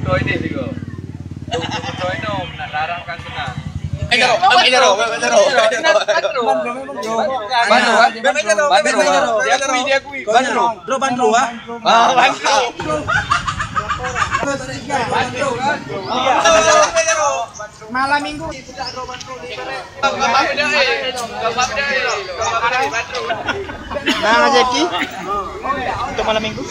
Toy ini sih kok. Toy nom, narang kan senang. Malam minggu. Bang Jeki untuk malam minggu.